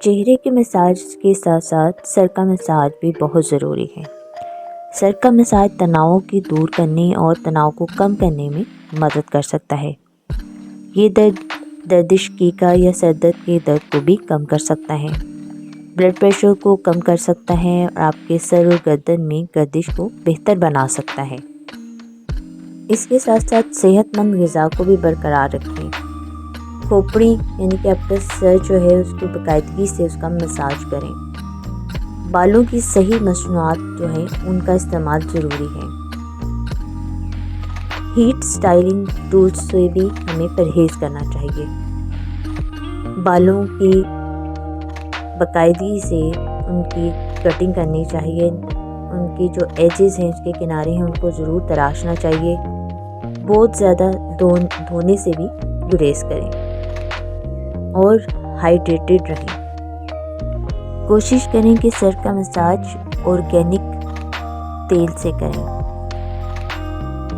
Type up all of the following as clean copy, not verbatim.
چہرے کے مساج کے ساتھ ساتھ سر کا مساج بھی بہت ضروری ہے۔ سر کا مساج تناؤ کی دور کرنے اور تناؤ کو کم کرنے میں مدد کر سکتا ہے۔ یہ درد شقیقہ یا سر درد کے درد کو بھی کم کر سکتا ہے، بلڈ پریشر کو کم کر سکتا ہے اور آپ کے سر اور گردن میں گردش کو بہتر بنا سکتا ہے۔ اس کے ساتھ ساتھ صحت مند غذا کو بھی برقرار رکھیں۔ کھوپڑی یعنی کہ آپ کا سر جو ہے اس کو باقاعدگی سے اس کا مساج کریں۔ بالوں کی صحیح مصنوعات جو ہیں ان کا استعمال ضروری ہے۔ ہیٹ سٹائلنگ ٹولز سے بھی ہمیں پرہیز کرنا چاہیے۔ بالوں کی باقاعدگی سے ان کی کٹنگ کرنی چاہیے، ان کی جو ایجز ہیں، اس کے کنارے ہیں، ان کو ضرور تراشنا چاہیے۔ بہت زیادہ دھونے سے بھی گریز کریں اور ہائیڈریٹڈ رہیں۔ کوشش کریں کہ سر کا مساج آرگینک تیل سے کریں،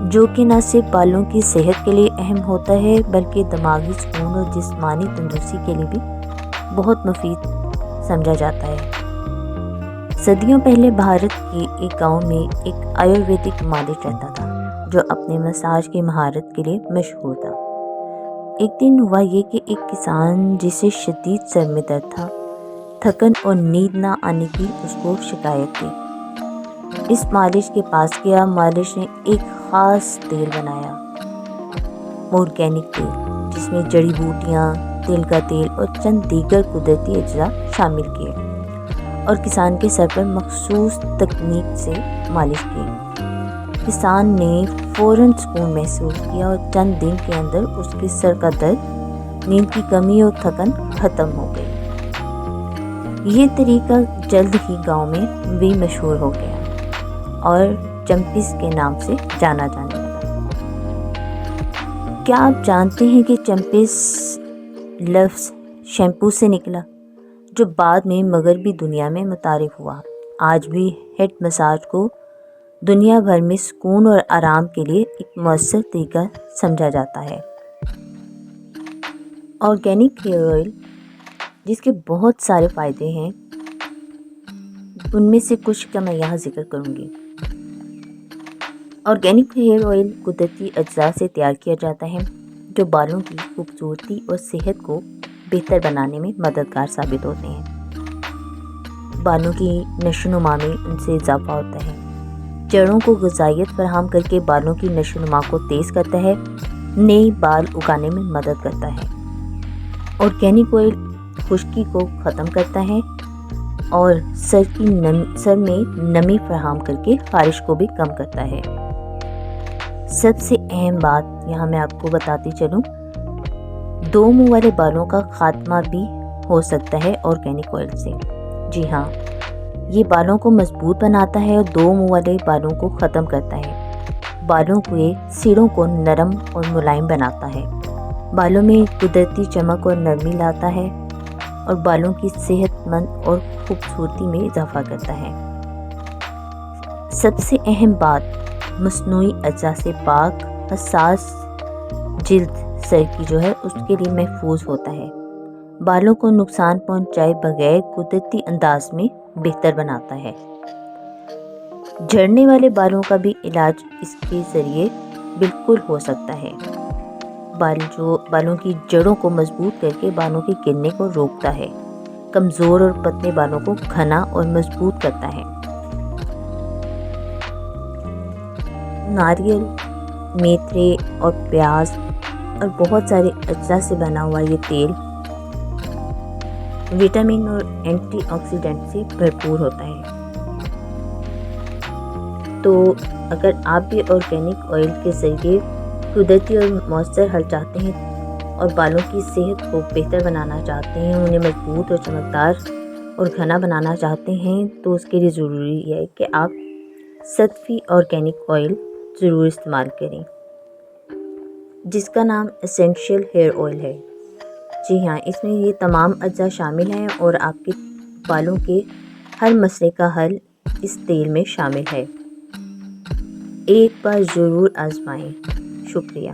جو کہ نہ صرف بالوں کی صحت کے لیے اہم ہوتا ہے بلکہ دماغی سکون اور جسمانی تندرستی کے لیے بھی بہت مفید سمجھا جاتا ہے۔ صدیوں پہلے بھارت کے ایک گاؤں میں ایک آیورویدک مالج رہتا تھا جو اپنے مساج کی مہارت کے لیے مشہور تھا۔ ایک دن ہوا یہ کہ ایک کسان جسے شدید سر میں درد تھا، تھکن اور نیند نہ آنے کی اس کو شکایت تھی۔ اس مالج کے پاس گیا۔ مالج نے ایک خاص تیل بنایا، آرگینک تیل، جس میں جڑی بوٹیاں، تل کا تیل اور چند دیگر قدرتی اجزاء شامل کیے اور کسان کے سر پر مخصوص تکنیک سے مالش کی۔ کسان نے فوراً سکون محسوس کیا اور چند دن کے اندر اس کے سر کا درد، نیند کی کمی اور تھکن ختم ہو گئی۔ یہ طریقہ جلد ہی گاؤں میں بھی مشہور ہو گیا اور چمپس کے نام سے جانا جانے لگا۔ کیا آپ جانتے ہیں کہ چمپس لفظ شیمپو سے نکلا، جو بعد میں مغربی دنیا میں متعارف ہوا؟ آج بھی ہیڈ مساج کو دنیا بھر میں سکون اور آرام کے لیے ایک مؤثر طریقہ سمجھا جاتا ہے۔ آرگینک ہیئر آئل، جس کے بہت سارے فائدے ہیں، ان میں سے کچھ کا میں یہاں ذکر کروں گی۔ آرگینک ہیئر آئل قدرتی اجزاء سے تیار کیا جاتا ہے جو بالوں کی خوبصورتی اور صحت کو بہتر بنانے میں مددگار ثابت ہوتے ہیں۔ بالوں کی نشو و نما میں ان سے اضافہ ہوتا ہے، جڑوں کو غذائیت فراہم کر کے بالوں کی نشو و نما کو تیز کرتا ہے، نئے بال اگانے میں مدد کرتا ہے۔ آرگینک آئل خشکی کو ختم کرتا ہے اور سر میں نمی فراہم کر کے خارش کو بھی کم کرتا ہے۔ سب سے اہم بات یہاں میں آپ کو بتاتی چلوں، دو منہ والے بالوں کا خاتمہ بھی ہو سکتا ہے آرگینک آئل سے۔ جی ہاں، یہ بالوں کو مضبوط بناتا ہے اور دو منہ والے بالوں کو ختم کرتا ہے۔ بالوں کے سروں کو نرم اور ملائم بناتا ہے، بالوں میں قدرتی چمک اور نرمی لاتا ہے اور بالوں کی صحت مند اور خوبصورتی میں اضافہ کرتا ہے۔ سب سے اہم بات، مصنوعی اجزاء سے پاک حساس جلد سر کی جو ہے اس کے لیے محفوظ ہوتا ہے، بالوں کو نقصان پہنچائے بغیر قدرتی انداز میں بہتر بناتا ہے۔ جھڑنے والے بالوں کا بھی علاج اس کے ذریعے بالکل ہو سکتا ہے۔ بالوں کی جڑوں کو مضبوط کر کے بالوں کے گرنے کو روکتا ہے، کمزور اور پتلے بالوں کو گھنا اور مضبوط کرتا ہے۔ ناریل، میتھرے اور پیاز اور بہت سارے اجزاء سے بنا ہوا یہ تیل وٹامن اور اینٹی آکسیڈنٹ سے بھرپور ہوتا ہے۔ تو اگر آپ بھی آرگینک آئل کے ذریعے قدرتی اور مؤثر حل چاہتے ہیں اور بالوں کی صحت کو بہتر بنانا چاہتے ہیں، انہیں مضبوط اور چمکدار اور گھنا بنانا چاہتے ہیں، تو اس کے لیے ضروری ہے کہ آپ صدفی آرگینک آئل ضرور استعمال کریں، جس کا نام اسینشیل ہیئر آئل ہے۔ جی ہاں، اس میں یہ تمام اجزاء شامل ہیں اور آپ کے بالوں کے ہر مسئلے کا حل اس تیل میں شامل ہے۔ ایک بار ضرور آزمائیں۔ شکریہ۔